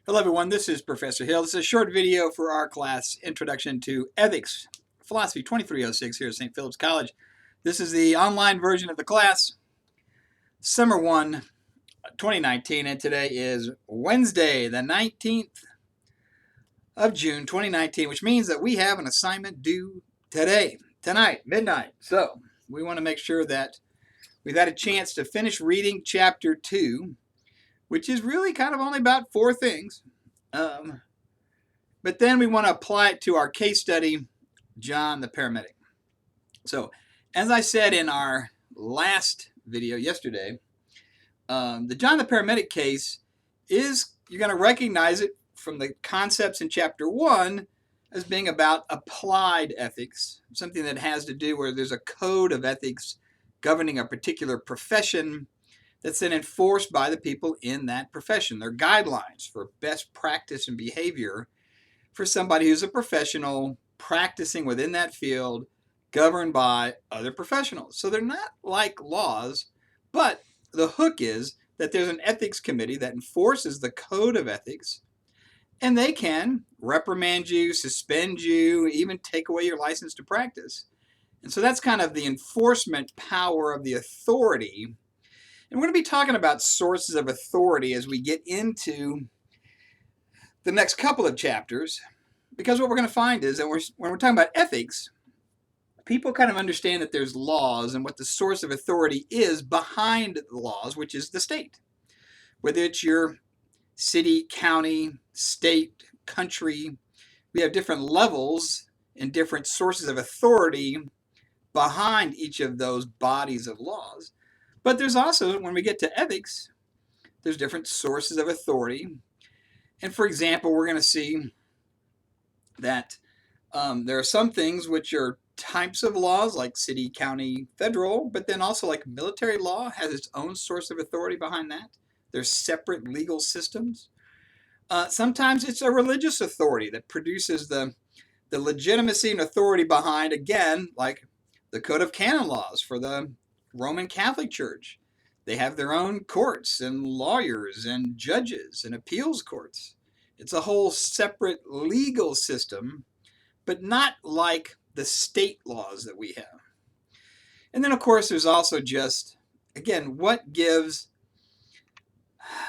Hello everyone, this is Professor Hill. This is a short video for our class, Introduction to Ethics, Philosophy 2306 here at St. Philip's College. This is the online version of the class, Summer 1, 2019, and today is Wednesday, the 19th of June, 2019, which means that we have an assignment due tonight, midnight. So we want to make sure that we've had a chance to finish reading Chapter 2, which is really kind of only about 4 things. But then we want to apply it to our case study, John the paramedic. So, as I said in our last video yesterday, the John the paramedic case is, you're going to recognize it from the concepts in Chapter 1 as being about applied ethics, something that has to do where there's a code of ethics governing a particular profession that's then enforced by the people in that profession. They're guidelines for best practice and behavior for somebody who's a professional practicing within that field, governed by other professionals. So they're not like laws, but the hook is that there's an ethics committee that enforces the code of ethics, and they can reprimand you, suspend you, even take away your license to practice. And so that's kind of the enforcement power of the authority. And we're going to be talking about sources of authority as we get into the next couple of chapters, because what we're going to find is that when we're talking about ethics, people kind of understand that there's laws and what the source of authority is behind the laws, which is the state. Whether it's your city, county, state, country, we have different levels and different sources of authority behind each of those bodies of laws. But there's also, when we get to ethics, there's different sources of authority. And for example, we're going to see that there are some things which are types of laws like city, county, federal, but then also like military law has its own source of authority behind that. There's separate legal systems. Sometimes it's a religious authority that produces the legitimacy and authority behind, again, like the Code of Canon Laws for the Roman Catholic Church. They have their own courts and lawyers and judges and appeals courts. It's a whole separate legal system, but not like the state laws that we have. And then, of course, there's also just, again, what gives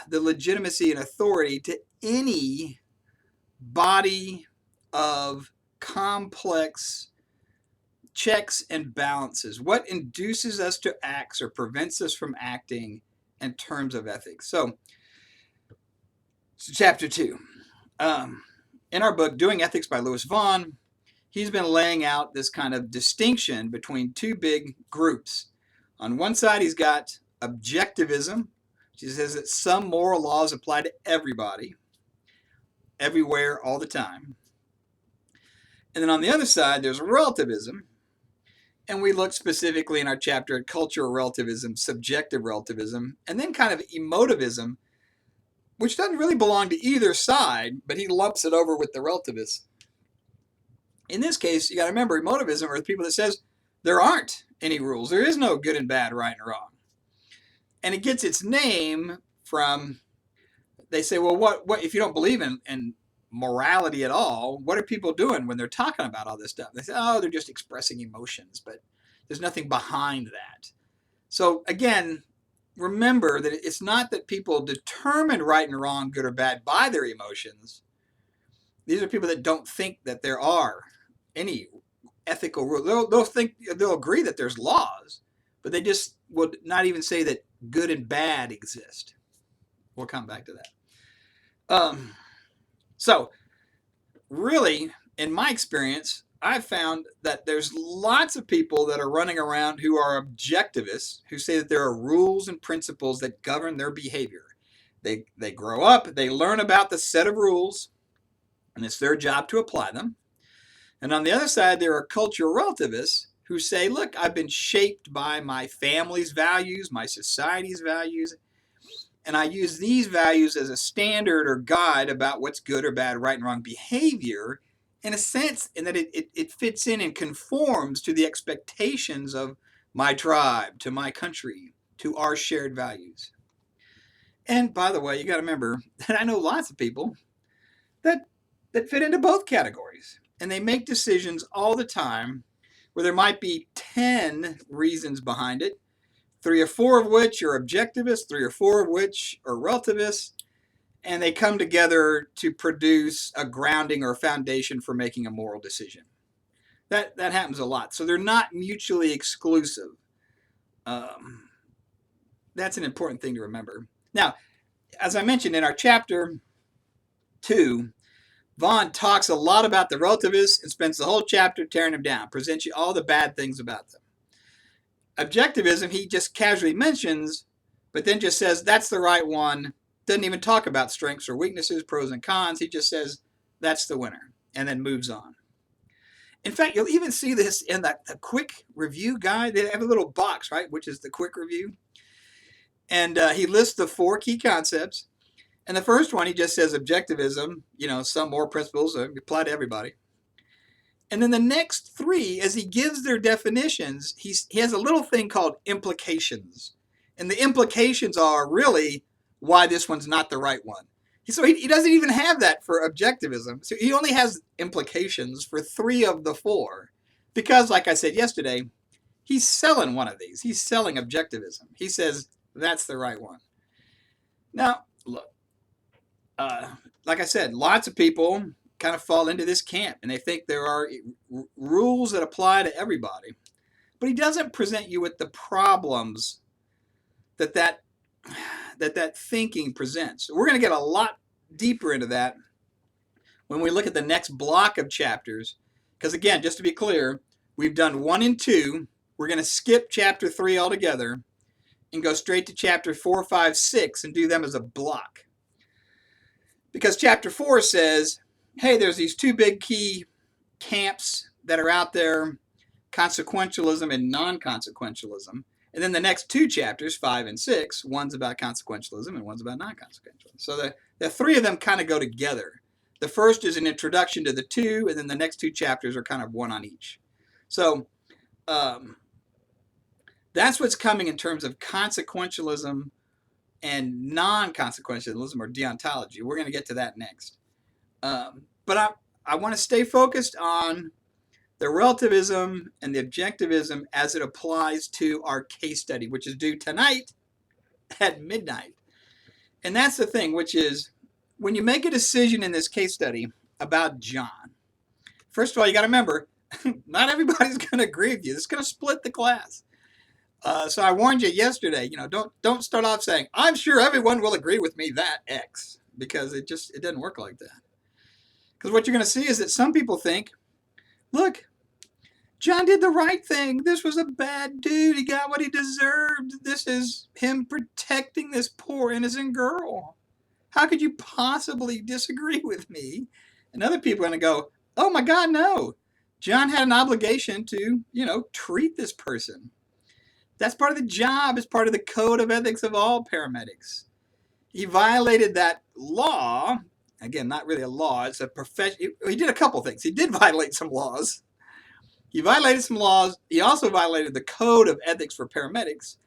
the legitimacy and authority to any body of complex checks and balances. What induces us to act or prevents us from acting in terms of ethics? So chapter 2. In our book, Doing Ethics by Louis Vaughan, he's been laying out this kind of distinction between two big groups. On one side, he's got Objectivism, which says that some moral laws apply to everybody, everywhere, all the time. And then on the other side, there's Relativism. And we looked specifically in our chapter at cultural relativism, subjective relativism, and then kind of emotivism, which doesn't really belong to either side, but he lumps it over with the relativists. In this case, you got to remember, emotivism are the people that says there aren't any rules. There is no good and bad, right and wrong. And it gets its name from, they say, well, what if you don't believe in morality at all, what are people doing when they're talking about all this stuff? They say, oh, they're just expressing emotions, but there's nothing behind that. So again, remember that it's not that people determine right and wrong, good or bad by their emotions. These are people that don't think that there are any ethical rules. They'll agree that there's laws, but they just would not even say that good and bad exist. We'll come back to that. So, really, in my experience, I've found that there's lots of people that are running around who are objectivists, who say that there are rules and principles that govern their behavior. They grow up, they learn about the set of rules, and it's their job to apply them. And on the other side, there are cultural relativists who say, look, I've been shaped by my family's values, my society's values, and I use these values as a standard or guide about what's good or bad, right and wrong behavior, in a sense, in that it fits in and conforms to the expectations of my tribe, to my country, to our shared values. And by the way, you got to remember that I know lots of people that fit into both categories. And they make decisions all the time where there might be 10 reasons behind it, 3 or 4 of which are objectivists, 3 or 4 of which are relativists, and they come together to produce a grounding or a foundation for making a moral decision. That happens a lot. So they're not mutually exclusive. That's an important thing to remember. Now, as I mentioned in our chapter 2, Vaughn talks a lot about the relativists and spends the whole chapter tearing them down, presents you all the bad things about them. Objectivism, he just casually mentions, but then just says that's the right one. Doesn't even talk about strengths or weaknesses, pros and cons. He just says that's the winner and then moves on. In fact, you'll even see this in the quick review guide. They have a little box, right, which is the quick review. And he lists the 4 key concepts. And the first one, he just says objectivism, some moral principles apply to everybody. And then the next 3, as he gives their definitions, he has a little thing called implications. And the implications are really why this one's not the right one. So he doesn't even have that for objectivism. So he only has implications for 3 of the 4. Because, like I said yesterday, he's selling one of these. He's selling objectivism. He says that's the right one. Now, look, like I said, lots of people kind of fall into this camp, and they think there are rules that apply to everybody. But he doesn't present you with the problems that thinking presents. We're going to get a lot deeper into that when we look at the next block of chapters. Because again, just to be clear, we've done 1 and 2. We're going to skip chapter 3 altogether and go straight to chapter 4, 5, 6 and do them as a block. Because chapter 4 says, hey, there's these 2 big key camps that are out there, consequentialism and non-consequentialism. And then the next 2 chapters, 5 and 6, one's about consequentialism and one's about non-consequentialism. So the 3 of them kind of go together. The first is an introduction to the 2, and then the next 2 chapters are kind of one on each. So that's what's coming in terms of consequentialism and non-consequentialism or deontology. We're going to get to that next. But I want to stay focused on the relativism and the objectivism as it applies to our case study, which is due tonight at midnight. And that's the thing, which is when you make a decision in this case study about John, first of all, you got to remember, not everybody's going to agree with you. It's going to split the class. So I warned you yesterday, don't start off saying, I'm sure everyone will agree with me that X, because it doesn't work like that. Because what you're going to see is that some people think, look, John did the right thing. This was a bad dude. He got what he deserved. This is him protecting this poor innocent girl. How could you possibly disagree with me? And other people are going to go, oh my God, no. John had an obligation to, treat this person. That's part of the job. It's part of the code of ethics of all paramedics. He violated that law. Again, not really a law. It's a profession. He did a couple things. He did violate some laws. He violated some laws. He also violated the code of ethics for paramedics.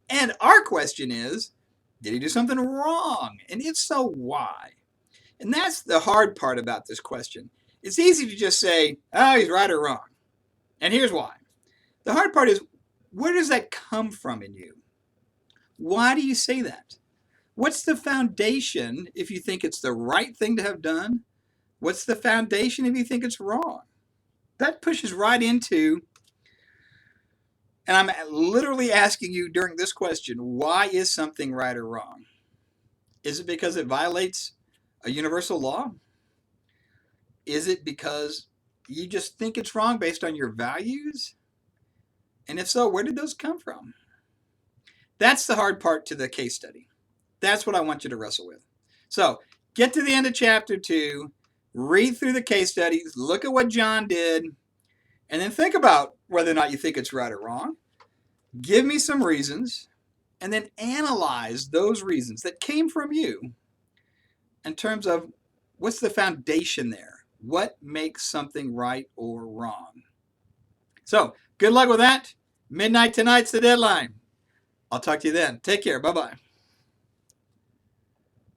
And our question is, did he do something wrong? And if so, why? And that's the hard part about this question. It's easy to just say, oh, he's right or wrong. And here's why. The hard part is, where does that come from in you? Why do you say that? What's the foundation if you think it's the right thing to have done? What's the foundation if you think it's wrong? That pushes right into, and I'm literally asking you during this question, why is something right or wrong? Is it because it violates a universal law? Is it because you just think it's wrong based on your values? And if so, where did those come from? That's the hard part to the case study. That's what I want you to wrestle with. So get to the end of chapter 2, read through the case studies, look at what John did, and then think about whether or not you think it's right or wrong. Give me some reasons, and then analyze those reasons that came from you in terms of what's the foundation there? What makes something right or wrong? So good luck with that. Midnight tonight's the deadline. I'll talk to you then. Take care. Bye-bye.